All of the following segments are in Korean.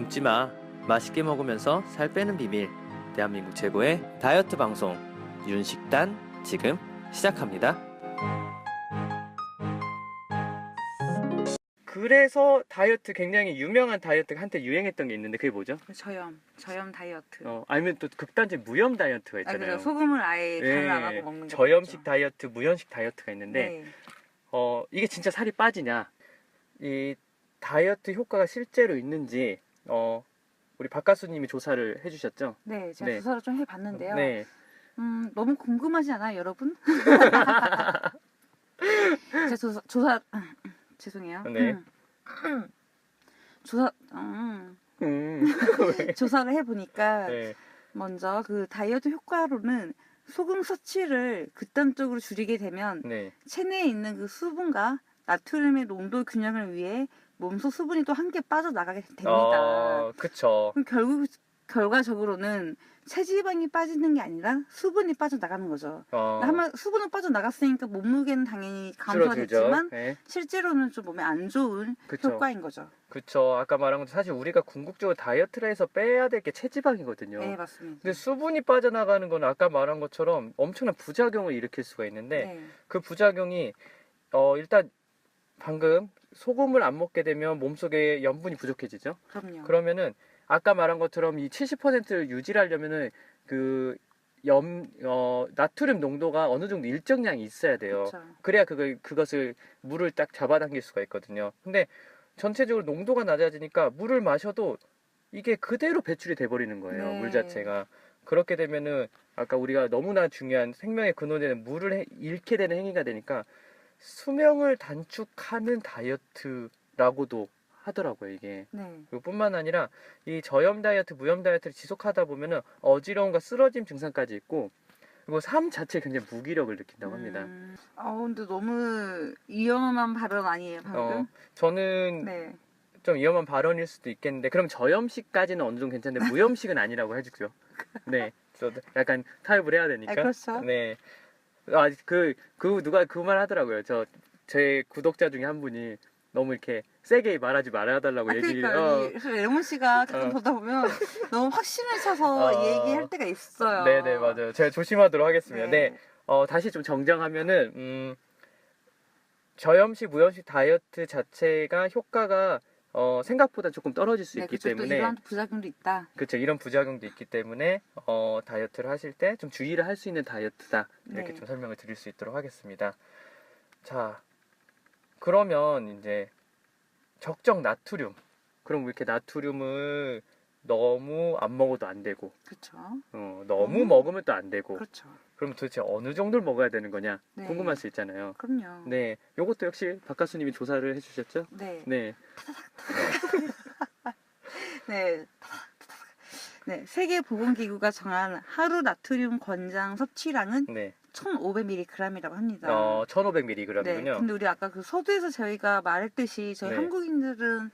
굶지 마. 맛있게 먹으면서 살 빼는 비밀. 대한민국 최고의 다이어트 방송 윤식단 지금 시작합니다. 그래서 다이어트 굉장히 유명한 다이어트가 한때 유행했던 게 있는데 그게 뭐죠? 저염 다이어트. 아니면 또 극단적 무염 다이어트가 아, 있잖아요. 그래요. 소금을 아예 간을 안 하고 먹는 거. 저염식 다이어트, 무염식 다이어트가 있는데 네. 이게 진짜 살이 빠지냐? 이 다이어트 효과가 실제로 있는지 우리 박가수님이 조사를 해주셨죠? 네, 제가 네. 조사를 좀 해봤는데요. 네. 너무 궁금하지 않아요, 여러분? 제가 조사 죄송해요. 네. 조사를 해보니까 네. 먼저 그 다이어트 효과로는 소금 섭취를 극단적으로 줄이게 되면 네. 체내에 있는 그 수분과 나트륨의 농도 균형을 위해 몸속 수분이 또 함께 빠져나가게 됩니다. 그쵸. 그럼 결과적으로는 체지방이 빠지는 게 아니라 수분이 빠져나가는 거죠. 한번 수분은 빠져나갔으니까 몸무게는 당연히 감소가 됐지만 네. 실제로는 좀 몸에 안 좋은 그쵸. 효과인 거죠. 그쵸. 아까 말한 것도 사실 우리가 궁극적으로 다이어트를 해서 빼야 될 게 체지방이거든요. 네, 맞습니다. 근데 수분이 빠져나가는 건 아까 말한 것처럼 엄청난 부작용을 일으킬 수가 있는데 네. 그 부작용이 일단 방금 소금을 안 먹게 되면 몸속에 염분이 부족해지죠. 그럼요. 그러면은 아까 말한 것처럼 이 70%를 유지하려면은 나트륨 농도가 어느 정도 일정량이 있어야 돼요. 그쵸. 그래야 그것을 물을 딱 잡아당길 수가 있거든요. 근데 전체적으로 농도가 낮아지니까 물을 마셔도 이게 그대로 배출이 돼버리는 거예요. 네. 물 자체가. 그렇게 되면은 아까 우리가 너무나 중요한 생명의 근원되는 물을 잃게 되는 행위가 되니까 수명을 단축하는 다이어트라고도 하더라고요, 이게. 네. 그리고 뿐만 아니라 이 저염 다이어트, 무염 다이어트를 지속하다 보면은 어지러움과 쓰러짐 증상까지 있고, 그리고 삶 자체에 굉장히 무기력을 느낀다고 합니다. 근데 너무 위험한 발언 아니에요, 방금? 저는 네. 좀 위험한 발언일 수도 있겠는데, 그럼 저염식까지는 어느 정도 괜찮은데 무염식은 아니라고 해주죠. 네. 저도 약간 타협을 해야 되니까. 아, 그렇죠. 네. 누가 그 말 하더라고요. 제 구독자 중에 한 분이 너무 이렇게 세게 말하지 말아달라고 얘기를. 그러니까 레몬 씨가 가끔 보다 보면 너무 확신을 쳐서 얘기할 때가 있어요. 네네, 맞아요. 제가 조심하도록 하겠습니다. 네. 네. 다시 좀 정정하면은 저염식, 무염식 다이어트 자체가 효과가 생각보다 조금 떨어질 수 있기 그쵸, 때문에 또 이런 부작용도 있다. 그렇죠. 이런 부작용도 있기 때문에 다이어트를 하실 때 좀 주의를 할 수 있는 다이어트다. 이렇게 네. 좀 설명을 드릴 수 있도록 하겠습니다. 자, 그러면 이제 적정 나트륨. 그럼 이렇게 나트륨을 너무 안 먹어도 안 되고, 그렇죠. 너무 먹으면 또 안 되고. 그렇죠. 그럼 도대체 어느 정도를 먹어야 되는 거냐 네. 궁금할 수 있잖아요. 그럼요. 네, 요것도 역시 박가수님이 조사를 해주셨죠? 네. 네. 네. 네. 세계보건기구가 정한 하루 나트륨 권장 섭취량은 네. 1,500mg이라고 합니다. 1,500mg이군요. 네. 근데 우리 아까 그 서두에서 저희가 말했듯이 저희 네. 한국인들은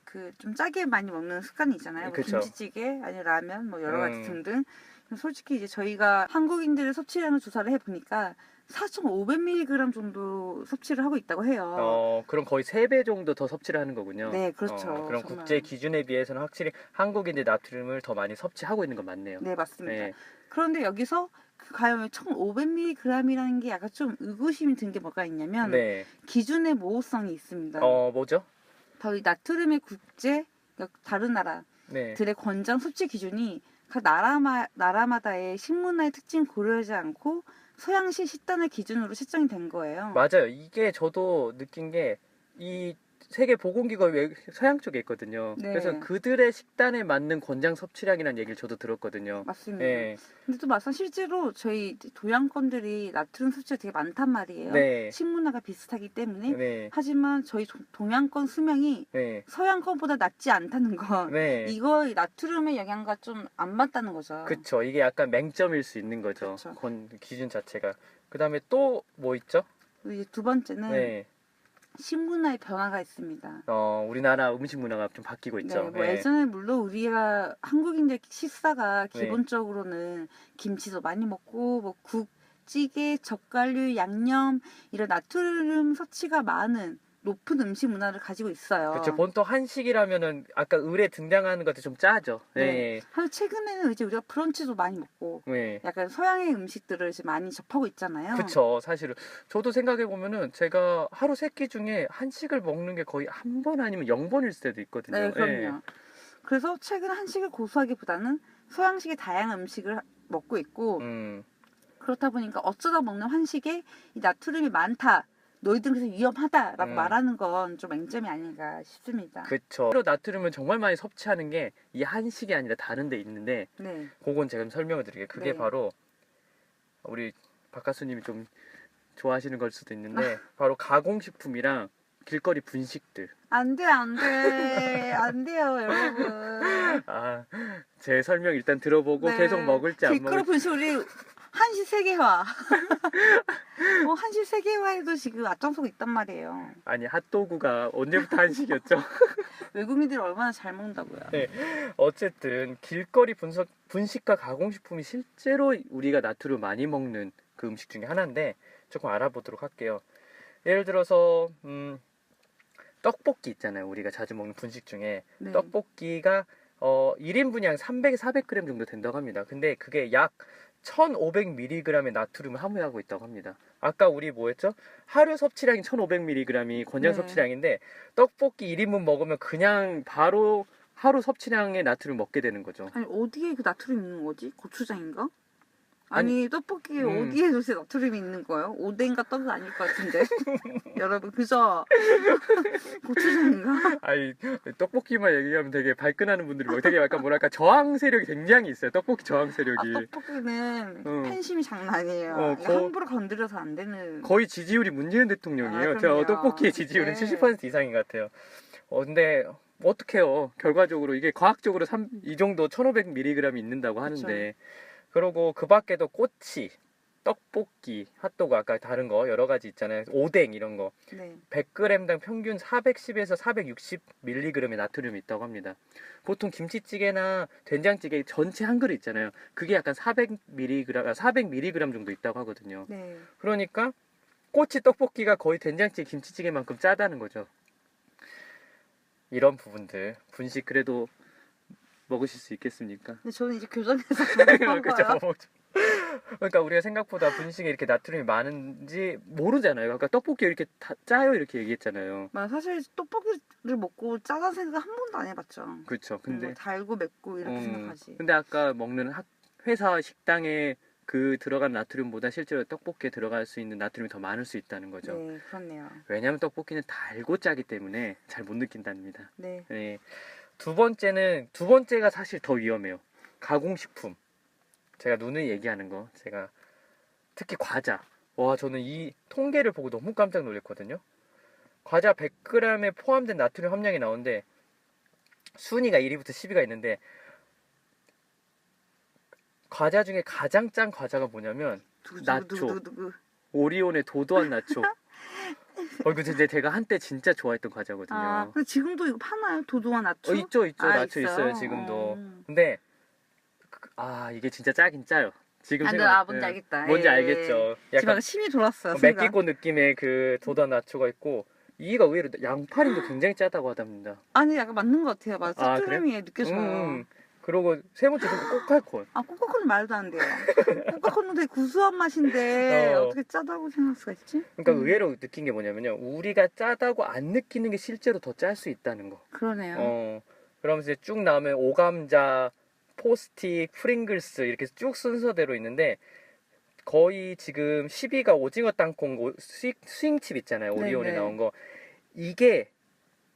그 좀 짜게 많이 먹는 습관이 있잖아요. 뭐 그쵸. 김치찌개, 아니 라면, 뭐 여러 가지 등등. 솔직히 이제 저희가 한국인들의 섭취량을 조사를 해보니까 4,500mg 정도 섭취를 하고 있다고 해요. 그럼 거의 3배 정도 더 섭취를 하는 거군요. 네, 그렇죠. 그럼 정말. 국제 기준에 비해서는 확실히 한국인들 나트륨을 더 많이 섭취하고 있는 건 맞네요. 네, 맞습니다. 네. 그런데 여기서 과연 1,500mg이라는 게 약간 좀 의구심이 든 게 뭐가 있냐면 네. 기준의 모호성이 있습니다. 뭐죠? 바로 이 나트륨의 국제, 그러니까 다른 나라들의 네. 권장 섭취 기준이 각 나라마다의 식문화의 특징 고려하지 않고 서양식 식단을 기준으로 책정이 된 거예요. 맞아요. 이게 저도 느낀 게 이 세계보건기구가 서양 쪽에 있거든요. 네. 그래서 그들의 식단에 맞는 권장 섭취량이라는 얘기를 저도 들었거든요. 맞습니다. 네. 근데 또 막상 실제로 저희 동양권들이 나트륨 섭취가 되게 많단 말이에요. 네. 식문화가 비슷하기 때문에. 네. 하지만 저희 동양권 수명이 네. 서양권보다 낮지 않다는 거. 네. 이거 나트륨의 영향과 좀 안 맞다는 거죠. 그쵸. 이게 약간 맹점일 수 있는 거죠. 그쵸. 기준 자체가. 그 다음에 또 뭐 있죠? 이제 두 번째는 네. 식문화의 변화가 있습니다. 우리나라 음식 문화가 좀 바뀌고 있죠. 네, 뭐 예전에 물론 우리가 한국인들 식사가 네. 기본적으로는 김치도 많이 먹고 뭐 국, 찌개, 젓갈류, 양념 이런 나트륨 섭취가 많은 높은 음식 문화를 가지고 있어요. 그렇죠. 보통 한식이라면은 아까 을에 등장하는 것도 좀 짜죠. 네. 예. 사실 최근에는 이제 우리가 브런치도 많이 먹고 예. 약간 서양의 음식들을 이제 많이 접하고 있잖아요. 그쵸. 사실은 저도 생각해 보면은 제가 하루 3끼 중에 한식을 먹는 게 거의 한 번 아니면 0번일 때도 있거든요. 네, 예. 그럼요. 그래서 최근 한식을 고수하기보다는 서양식의 다양한 음식을 먹고 있고 음. 그렇다 보니까 어쩌다 먹는 한식에 이 나트륨이 많다. 너희들은 그래서 위험하다라고 말하는 건 좀 맹점이 아닌가 싶습니다. 그쵸. 나트륨을 정말 많이 섭취하는 게 이 한식이 아니라 다른 데 있는데 네. 그건 제가 좀 설명을 드릴게요. 그게 네. 바로 우리 박가수님이 좀 좋아하시는 걸 수도 있는데 바로 가공식품이랑 길거리 분식들. 안 돼, 안 돼. 안 돼요, 여러분. 아, 제 설명 일단 들어보고 네. 계속 먹을지 안 길거리 먹을지. 분식 우리 한식 세계화. 한식 세계화에도 지금 앞장서고 있단 말이에요. 아니, 핫도그가 언제부터 한식이었죠? 외국인들이 얼마나 잘 먹는다고요. 네. 어쨌든 길거리 분식과 가공식품이 실제로 우리가 나트륨 많이 먹는 그 음식 중에 하나인데 조금 알아보도록 할게요. 예를 들어서 떡볶이 있잖아요. 우리가 자주 먹는 분식 중에 네. 떡볶이가 1인분이 한 300, 400g 정도 된다고 합니다. 근데 그게 약 1500mg의 나트륨을 함유하고 있다고 합니다. 아까 우리 뭐였죠? 하루 섭취량이 1500mg이 권장 네. 섭취량인데 떡볶이 1인분 먹으면 그냥 바로 하루 섭취량의 나트륨 먹게 되는 거죠. 아니 어디에 그 나트륨 있는 거지? 고추장인가? 아니 떡볶이에 어디에 도대체 나트륨이 있는 거예요? 오뎅과 떡은 아닐 것 같은데. 여러분 그죠? 고추장인가? 아니, 떡볶이만 얘기하면 되게 발끈하는 분들이 되게 약간 뭐랄까 저항 세력이 굉장히 있어요. 떡볶이 저항 세력이. 떡볶이는 응. 팬심이 장난 아니에요. 어, 함부로 건드려서 안 되는. 거의 지지율이 문재인 대통령이에요. 아, 그럼요. 떡볶이의 지지율은 네. 70% 이상인 것 같아요. 근데 어떡해요. 결과적으로 이게 과학적으로 이 정도 1500mg이 있는다고 하는데 그리고 그 밖에도 꼬치, 떡볶이, 핫도그 아까 다른 거 여러 가지 있잖아요. 오뎅 이런 거. 네. 100g당 평균 410에서 460mg의 나트륨이 있다고 합니다. 보통 김치찌개나 된장찌개 전체 한 그릇 있잖아요. 그게 약간 400mg 정도 있다고 하거든요. 네. 그러니까 꼬치 떡볶이가 거의 된장찌개 김치찌개만큼 짜다는 거죠. 이런 부분들 분식 그래도 먹으실 수 있겠습니까? 근데 저는 이제 교정해서 먹어요. 그렇죠. 그러니까 우리가 생각보다 분식에 이렇게 나트륨이 많은지 모르잖아요. 그러니까 떡볶이 이렇게 다 짜요 이렇게 얘기했잖아요. 사실 떡볶이를 먹고 짜다는 생각 한 번도 안 해봤죠. 그렇죠. 근데 뭐 달고 맵고 이렇게 생각하지. 근데 아까 먹는 회사 식당에 그 들어간 나트륨보다 실제로 떡볶이에 들어갈 수 있는 나트륨이 더 많을 수 있다는 거죠. 네, 그렇네요. 왜냐하면 떡볶이는 달고 짜기 때문에 잘 못 느낀답니다. 네. 네. 두 번째가 사실 더 위험해요. 가공식품. 제가 누누이 얘기하는 거. 제가 특히 과자. 와, 저는 이 통계를 보고 너무 깜짝 놀랐거든요. 과자 100g에 포함된 나트륨 함량이 나오는데 순위가 1위부터 10위가 있는데 과자 중에 가장 짠 과자가 뭐냐면 나초. 오리온의 도도한 나초. 이거 진짜 제가 한때 진짜 좋아했던 과자거든요. 근데 지금도 이거 파나요? 도도한 나초? 있죠. 나초 있어요, 지금도. 근데 이게 진짜 짜긴 짜요. 지금 뭔지 알겠다. 뭔지 알겠죠. 지금 심이 돌았어요. 맵기꽃 느낌의 그 도도한 나초가 있고 이가 의외로 양파림도 굉장히 짜다고 하답니다. 아니 약간 맞는 것 같아요. 맞아. 짭조름이 느껴져요. 그리고 세 번째는 꼬깔콘. 꼬꼬콘은 말도 안 돼요. 꼬꼬콘은 되게 구수한 맛인데 어떻게 짜다고 생각할 수가 있지? 그러니까 의외로 느낀 게 뭐냐면요. 우리가 짜다고 안 느끼는 게 실제로 더 짤 수 있다는 거. 그러네요. 그러면서 이제 쭉 나오면 오감자, 포스틱, 프링글스 이렇게 쭉 순서대로 있는데 거의 지금 10위가 오징어 땅콩 스윙칩 있잖아요. 오리온에 네네. 나온 거. 이게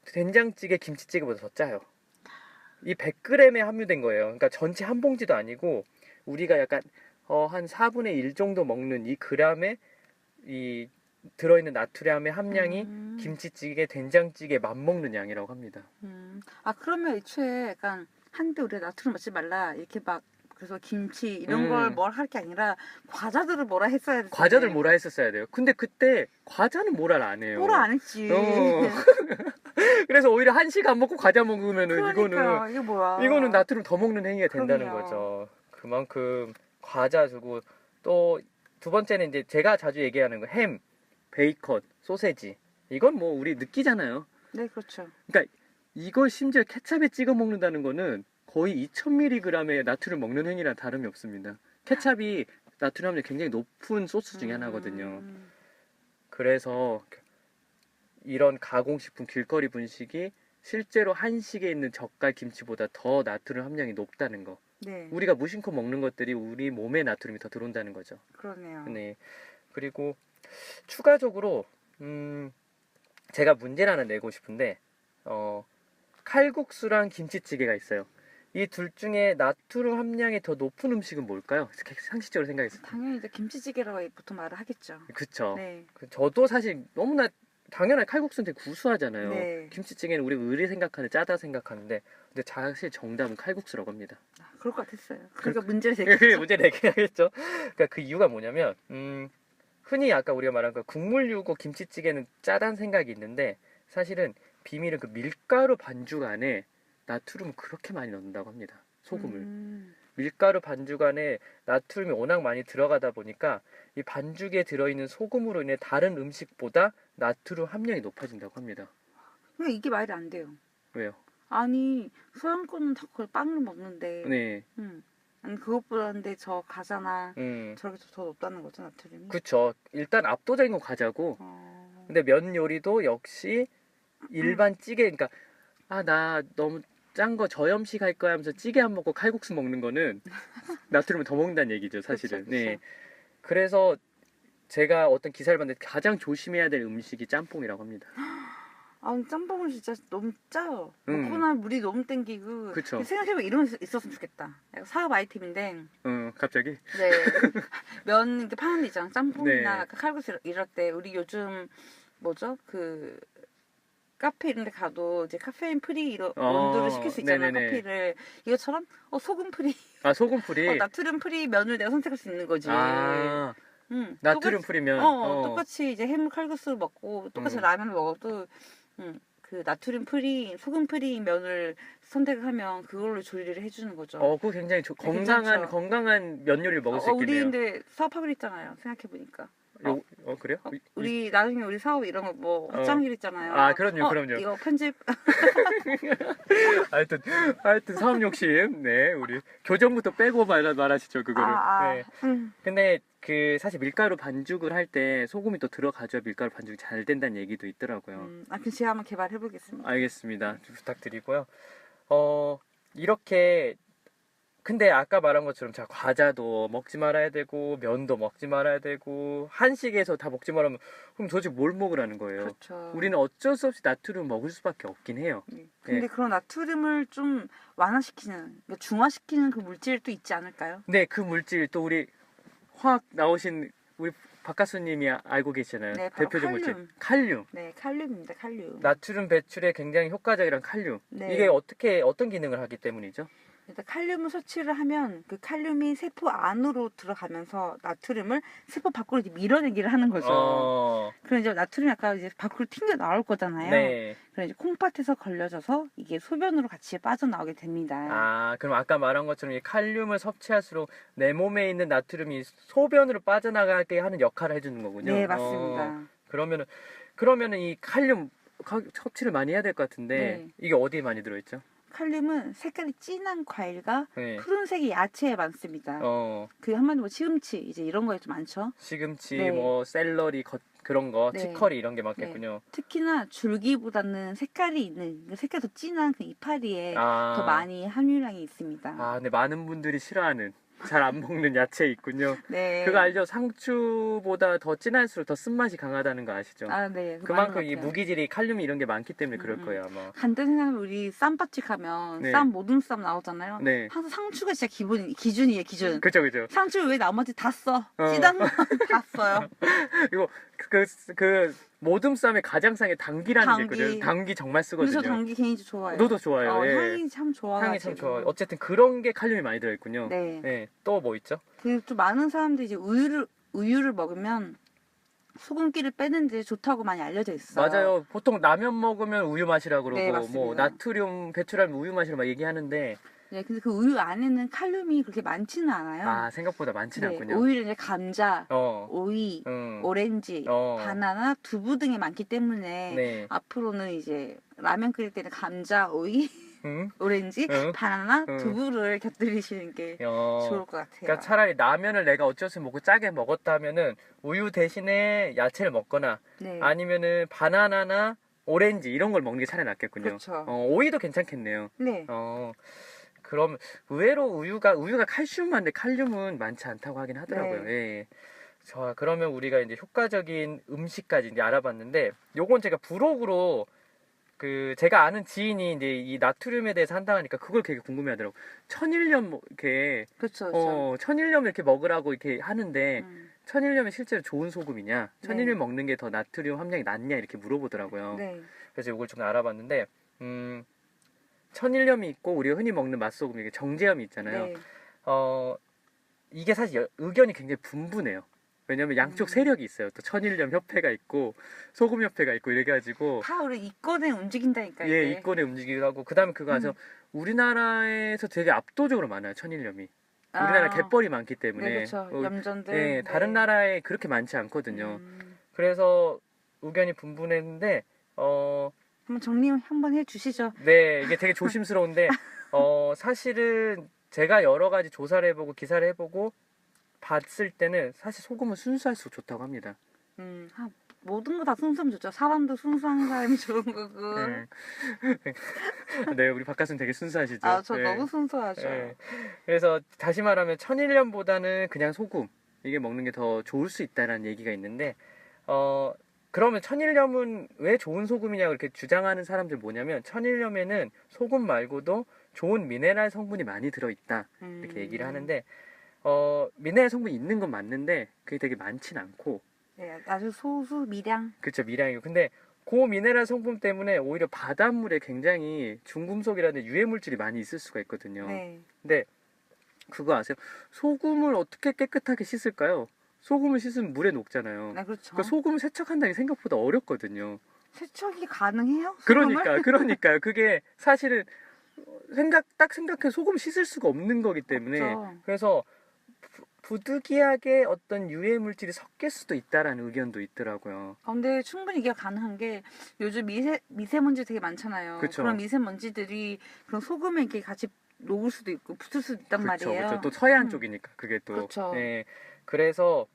된장찌개, 김치찌개보다 더 짜요. 이 100g에 함유된 거예요. 그러니까 전체 한 봉지도 아니고 우리가 약간 한 4분의 1 정도 먹는 이 그램에 이 들어있는 나트륨의 함량이 김치찌개, 된장찌개 맞먹는 양이라고 합니다. 그러면 애초에 약간 한때 우리가 나트륨 먹지 말라 이렇게 막 그래서 김치 이런 걸 뭘 할 게 아니라 과자들을 뭐라 했어야 돼. 과자들 뭐라 했었어야 돼요. 근데 그때 과자는 뭐라 안 해요. 뭐라 안 했지. 그래서 오히려 한식 안 먹고 과자 먹으면은 이게 뭐야. 이거는 나트륨 더 먹는 행위가 된다는 그럼요. 거죠. 그만큼 과자 주고 또 두 번째는 이제 제가 자주 얘기하는 거 햄, 베이컨, 소세지 이건 뭐 우리 느끼잖아요. 네, 그렇죠. 그러니까 이걸 심지어 케찹에 찍어 먹는다는 거는 거의 2000mg의 나트륨 먹는 행위랑 다름이 없습니다. 케찹이 나트륨 함량이 굉장히 높은 소스 중에 하나거든요. 그래서 이런 가공식품 길거리 분식이 실제로 한식에 있는 젓갈 김치보다 더 나트륨 함량이 높다는 거. 네, 우리가 무심코 먹는 것들이 우리 몸에 나트륨이 더 들어온다는 거죠. 그러네요. 네. 그리고 추가적으로 제가 문제를 하나 내고 싶은데 칼국수랑 김치찌개가 있어요. 이 둘 중에 나트륨 함량이 더 높은 음식은 뭘까요? 상식적으로 생각했을 때. 당연히 이제 김치찌개라고 보통 말을 하겠죠. 그쵸. 네, 저도 사실 너무나 당연한 칼국수는 되게 구수하잖아요. 네. 김치찌개는 우리가 의리 생각하는 짜다 생각하는데 근데 사실 정답은 칼국수라고 합니다. 그럴 것 같았어요. 그러니까 문제를 그게 제기했죠. 문제 내긴 하겠죠. 그러니까 그 이유가 뭐냐면 흔히 아까 우리가 말한 그 국물류고 김치찌개는 짜다는 생각이 있는데 사실은 비밀은 그 밀가루 반죽 안에 나트륨을 그렇게 많이 넣는다고 합니다. 소금을. 밀가루 반죽 안에 나트륨이 워낙 많이 들어가다 보니까 이 반죽에 들어있는 소금으로 인해 다른 음식보다 나트륨 함량이 높아진다고 합니다. 근데 이게 말이 안 돼요. 왜요? 아니 서양권은 다 그걸 빵을 먹는데, 네. 아니 그것보다 근데 저 과자나 음. 저렇게 더 높다는 거죠, 나트륨이. 그쵸. 일단 압도적인 건 과자고 어... 근데 면 요리도 역시 일반 찌개 그러니까 나 너무 짠 거 저염식 할 거야 하면서 찌개 안 먹고 칼국수 먹는 거는 나트륨을 더 먹는다는 얘기죠, 사실은. 그쵸, 그쵸. 네. 그래서 제가 어떤 기사를 봤는데 가장 조심해야 될 음식이 짬뽕이라고 합니다. 아, 근데 짬뽕은 진짜 너무 짜요. 음. 먹고 나면 물이 너무 땡기고. 그쵸. 생각해보면 이런 게 있었으면 좋겠다. 약간 사업 아이템인데, 갑자기? 네. 면 이렇게 파는 데 있잖아. 짬뽕이나 네. 약간 칼국수 이럴 때, 우리 요즘, 뭐죠? 카페 이런 데 가도 이제 카페인 프리 원두를 시킬 수 있잖아요. 네네네. 커피를. 이것처럼, 소금 프리, 소금 프리? 나트륨 프리 면을 내가 선택할 수 있는 거지. 나트륨 프리면? 똑같이 이제 해물 칼국수를 먹고, 똑같이 음. 라면을 먹어도, 그 나트륨 프리, 소금 프리 면을 선택하면 그걸로 조리를 해주는 거죠. 그거 굉장히 괜찮죠? 건강한 면 요리를 먹을 수 우리 있겠네요. 근데 사업하기로 했잖아요. 생각해보니까. 그래요? 우리 나중에 우리 사업 이런 거 뭐 확장하기로 했잖아요. 그럼요. 이거 편집. 하여튼 사업 욕심. 네, 우리 교정부터 빼고 말하시죠, 그거를. 네. 근데 사실 밀가루 반죽을 할 때 소금이 또 들어가줘야 밀가루 반죽이 잘 된다는 얘기도 있더라고요. 그 제가 한번 개발해보겠습니다. 알겠습니다. 좀 부탁드리고요. 이렇게 근데 아까 말한 것처럼 자 과자도 먹지 말아야 되고 면도 먹지 말아야 되고 한식에서 다 먹지 말하면 그럼 도대체 뭘 먹으라는 거예요. 그렇죠. 우리는 어쩔 수 없이 나트륨 먹을 수밖에 없긴 해요. 근데 그런 나트륨을 좀 완화시키는, 그러니까 중화시키는 그 물질이 또 있지 않을까요? 네, 그 물질 또 우리 화학 나오신 우리 박가수님이 알고 계시잖아요. 네, 바로 대표적 칼륨. 물질 칼륨. 네, 칼륨입니다. 칼륨. 나트륨 배출에 굉장히 효과적이란 칼륨. 네. 이게 어떤 기능을 하기 때문이죠? 일단 칼륨을 섭취를 하면 그 칼륨이 세포 안으로 들어가면서 나트륨을 세포 밖으로 이제 밀어내기를 하는 거죠. 그럼 이제 나트륨이 아까 이제 밖으로 튕겨 나올 거잖아요. 네. 그럼 이제 콩팥에서 걸려져서 이게 소변으로 같이 빠져나오게 됩니다. 그럼 아까 말한 것처럼 이 칼륨을 섭취할수록 내 몸에 있는 나트륨이 소변으로 빠져나가게 하는 역할을 해주는 거군요. 네, 맞습니다. 그러면은 이 칼륨 섭취를 많이 해야 될 것 같은데 네. 이게 어디에 많이 들어있죠? 칼륨은 색깔이 진한 과일과 네. 푸른색의 야채에 많습니다. 그 한마디로 뭐 시금치 이제 이런 거에 좀 많죠. 시금치, 네. 뭐 샐러리 그런 거, 네. 치커리 이런 게 많겠군요. 특히나 줄기보다는 색깔이 있는 색깔이 더 진한 그 이파리에 더 많이 함유량이 있습니다. 근데 많은 분들이 싫어하는 잘 안 먹는 야채 있군요. 네. 그거 알죠? 상추보다 더 진할수록 더 쓴맛이 강하다는 거 아시죠? 네. 그만큼 이 무기질이 칼륨이 이런 게 많기 때문에 그럴 거예요 아마. 간단히 생각하면 우리 쌈밥집 가면 네. 쌈 모든 쌈 나오잖아요. 네. 항상 상추가 진짜 기준이에요, 기준. 그죠. 상추를 왜 나머지 다 써? 찌단 건 다 써요. 이거 그 모듬쌈의 가장상에 당기라는 게 있거든요. 당기 정말 쓰거든요. 근데 저 당기 개인적으로 좋아해요. 너도 좋아요. 예. 향이 참 좋아가지고. 향이 참 좋아요. 어쨌든 그런 게 칼륨이 많이 들어있군요. 네. 또 뭐 있죠? 좀 많은 사람들이 이제 우유를 먹으면 소금기를 빼는데 좋다고 많이 알려져 있어요. 맞아요. 보통 라면 먹으면 우유 마시라 그러고 네, 맞습니다. 뭐 나트륨 배출하면 우유 마시라 막 얘기하는데 네, 근데 그 우유 안에는 칼륨이 그렇게 많지는 않아요. 아, 생각보다 많지는 네, 않군요. 오히려 이제 감자, 어, 오이, 음, 오렌지, 어, 바나나, 두부 등이 많기 때문에 네, 앞으로는 이제 라면 끓일 때는 감자, 오이, 응, 오렌지, 응, 바나나, 응. 두부를 곁들이시는 게 좋을 것 같아요. 그러니까 차라리 라면을 내가 어쩔 수 먹고 짜게 먹었다 하면은 우유 대신에 야채를 먹거나 네, 아니면은 바나나나 오렌지 이런 걸 먹는 게 차라리 낫겠군요. 그렇죠. 오이도 괜찮겠네요. 네, 그럼 의외로 우유가 칼슘 많은데 칼륨은 많지 않다고 하긴 하더라고요. 네. 예. 자, 그러면 우리가 이제 효과적인 음식까지 이제 알아봤는데 요건 제가 부록으로 그 제가 아는 지인이 이제 이 나트륨에 대해서 한다니까 그걸 되게 궁금해하더라고. 천일염 뭐 이렇게 그렇죠, 그렇죠. 천일염 이렇게 먹으라고 이렇게 하는데 음, 천일염이 실제로 좋은 소금이냐? 천일염 네. 먹는 게 더 나트륨 함량이 낮냐 이렇게 물어보더라고요. 네, 그래서 이걸 좀 알아봤는데 천일염이 있고 우리가 흔히 먹는 맛소금 이게 정제염이 있잖아요. 네. 어 이게 사실 의견이 굉장히 분분해요. 왜냐면 양쪽 세력이 있어요. 또 천일염 협회가 있고 소금 협회가 있고 이래가지고 다 우리 이권에 움직인다니까 예, 이게. 이권에 움직이기도 하고 그다음에 그거 아세요? 우리나라에서 되게 압도적으로 많아요. 천일염이. 우리나라 갯벌이 많기 때문에 네, 그렇죠. 염전들. 예, 네. 다른 나라에 그렇게 많지 않거든요. 음, 그래서 의견이 분분했는데 어, 한번 정리 한번 해주시죠. 네, 이게 되게 조심스러운데 사실은 제가 여러 가지 조사를 해보고 기사를 해보고 봤을 때는 사실 소금은 순수할수록 좋다고 합니다. 모든 거 다 순수하면 좋죠. 사람도 순수한 사람이 좋은 거고. 네, 네, 우리 박가수는 되게 순수하시죠. 아, 저 네. 너무 순수하죠. 네. 그래서 다시 말하면 천일염보다는 그냥 소금 이게 먹는 게 더 좋을 수 있다라는 얘기가 있는데 그러면 천일염은 왜 좋은 소금이냐고 이렇게 주장하는 사람들 뭐냐면 천일염에는 소금 말고도 좋은 미네랄 성분이 많이 들어있다 이렇게 얘기를 하는데 미네랄 성분이 있는 건 맞는데 그게 되게 많진 않고 네, 아주 소수 미량. 그렇죠 미량이고 근데 그 미네랄 성분 때문에 오히려 바닷물에 굉장히 중금속이라는 유해 물질이 많이 있을 수가 있거든요. 네. 근데 그거 아세요? 소금을 어떻게 깨끗하게 씻을까요? 소금을 씻으면 물에 녹잖아요. 네, 그렇죠. 그러니까 소금을 세척한다는 게 생각보다 어렵거든요. 세척이 가능해요? 소금을? 그러니까요. 그게 사실은 딱 생각해 소금 씻을 수가 없는 거기 때문에 없죠. 그래서 부득이하게 어떤 유해 물질이 섞일 수도 있다라는 의견도 있더라고요. 근데 충분히 이게 가능한 게 요즘 미세먼지 되게 많잖아요. 그쵸. 그런 미세먼지들이 그런 소금에 이렇게 같이 녹을 수도 있고 붙을 수도 있단 말이에요. 그렇죠. 또 서해안 쪽이니까 그게 또. 그렇죠. 예. 그래서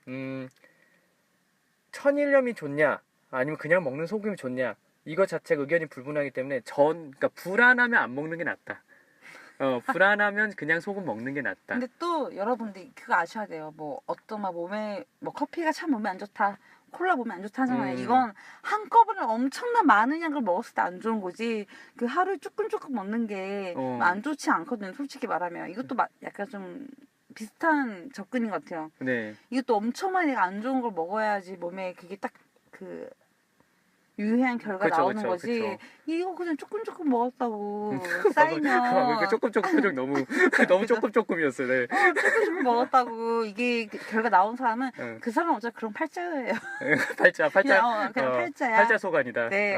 천일염이 좋냐 아니면 그냥 먹는 소금이 좋냐 이거 자체가 의견이 불분하기 때문에 그러니까 불안하면 안 먹는 게 낫다. 불안하면 그냥 소금 먹는 게 낫다. 근데 또 여러분들 그거 아셔야 돼요. 뭐 어떤 막 몸에 뭐 커피가 참 몸에 안 좋다. 콜라 몸에 안 좋다 하잖아요. 이건 한꺼번에 엄청난 많은 양을 먹었을 때 안 좋은 거지. 그 하루에 조금 먹는 게 안 좋지 않거든요. 솔직히 말하면. 이것도 약간 좀 비슷한 접근인 것 같아요. 네. 이것도 엄청 많이 안 좋은 걸 먹어야지 몸에 그게 딱 그 유해한 결과 나오는 거지. 이거 그냥 조금 먹었다고 쌓이면 그 조금 표정 너무 조금이었어요. 네. 조금 먹었다고 이게 결과 나온 사람은 그 사람 어차피 그런 팔자예요. 팔자 그냥 팔자야. 팔자 소관이다. 네.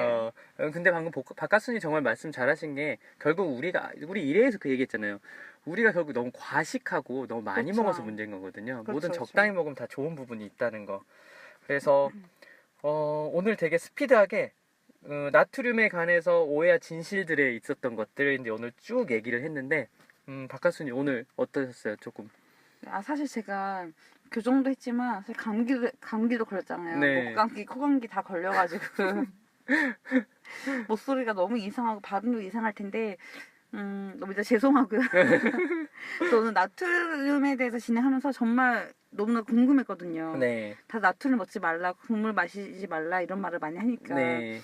근데 방금 박가순이 정말 말씀 잘하신 게 결국 우리 1회에서 그 얘기했잖아요. 우리가 결국 너무 과식하고 너무 많이 그렇죠. 먹어서 문제인 거거든요. 그렇죠, 뭐든 그렇죠. 적당히 먹으면 다 좋은 부분이 있다는 거. 그래서 오늘 되게 스피드하게 나트륨에 관해서 오해와 진실들에 있었던 것들을 이제 오늘 쭉 얘기를 했는데 박가순이 오늘 어떠셨어요? 조금. 사실 제가 교정도 했지만 사실 감기도 걸렸잖아요. 네. 목감기, 코감기 다 걸려가지고 목소리가 너무 이상하고 발음도 이상할 텐데 너무 일단 죄송하고요. 또 오늘 나트륨에 대해서 진행하면서 정말 너무나 궁금했거든요. 네. 다 나트륨 먹지 말라, 국물 마시지 말라 이런 말을 많이 하니까. 네.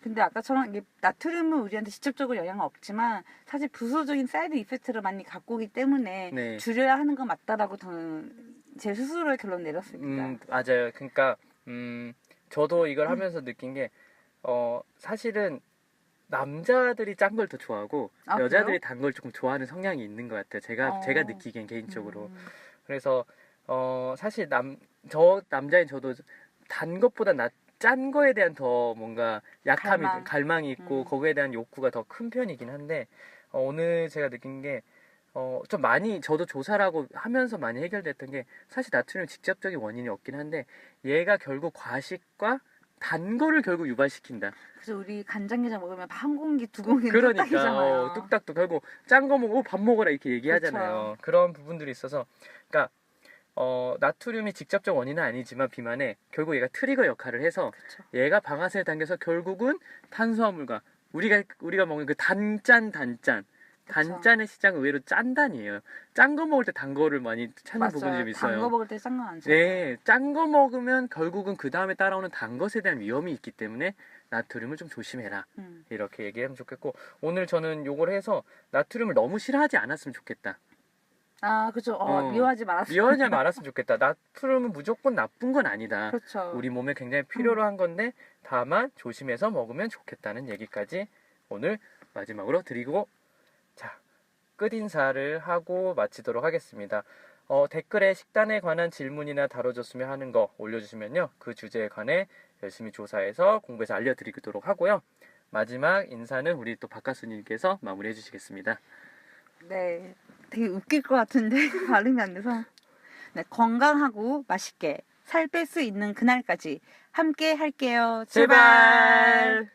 근데 아까처럼 이게 나트륨은 우리한테 직접적으로 영향은 없지만 사실 부수적인 사이드 이펙트를 많이 갖고 오기 때문에 네. 줄여야 하는 건 맞다라고 저는 제 스스로의 결론 내렸습니다. 맞아요. 그러니까 저도 이걸 하면서 느낀 게 사실은 남자들이 짠 걸 더 좋아하고 여자들이 단 걸 조금 좋아하는 성향이 있는 것 같아요. 제가 느끼기엔 개인적으로. 그래서 사실 저 남자인 저도 단 것보다 짠 거에 대한 더 뭔가 갈망이 있고 거기에 대한 욕구가 더 큰 편이긴 한데 오늘 제가 느낀 게 좀 많이 저도 조사를 하고 하면서 많이 해결됐던 게 사실 나트륨 직접적인 원인이 없긴 한데 얘가 결국 과식과 단 거를 결국 유발시킨다. 그래서 우리 간장게장 먹으면 한 공기 두 공기 그러니까 뚝딱이잖아요. 뚝딱뚝 하고 짠 거 먹고 밥 먹어라 이렇게 얘기하잖아요. 그런 부분들이 있어서 그러니까 나트륨이 직접적 원인은 아니지만 비만에 결국 얘가 트리거 역할을 해서 그쵸. 얘가 방아쇠를 당겨서 결국은 탄수화물과 우리가 먹는 그 단짠의 시장은 의외로 짠단이에요. 짠 거 먹을 때 단 거를 많이 찾는 부분이 좀 있어요. 단 거 먹을 때 짠 거 안 줘. 네, 짠 거 먹으면 결국은 그 다음에 따라오는 단 것에 대한 위험이 있기 때문에 나트륨을 좀 조심해라. 이렇게 얘기하면 좋겠고 오늘 저는 요걸 해서 나트륨을 너무 싫어하지 않았으면 좋겠다. 아, 그죠. 미워하지 말았어요. 미워하지 말았으면 좋겠다. 나트륨은 무조건 나쁜 건 아니다. 그렇죠. 우리 몸에 굉장히 필요로 한 건데 다만 조심해서 먹으면 좋겠다는 얘기까지 오늘 마지막으로 드리고 자, 끝인사를 하고 마치도록 하겠습니다. 댓글에 식단에 관한 질문이나 다뤄줬으면 하는 거 올려주시면요. 그 주제에 관해 열심히 조사해서 공부해서 알려드리도록 하고요. 마지막 인사는 우리 또 박가수님께서 마무리해 주시겠습니다. 네. 되게 웃길 것 같은데 발음이 안 돼서. 네, 건강하고 맛있게 살 뺄 수 있는 그날까지 함께 할게요. 제발!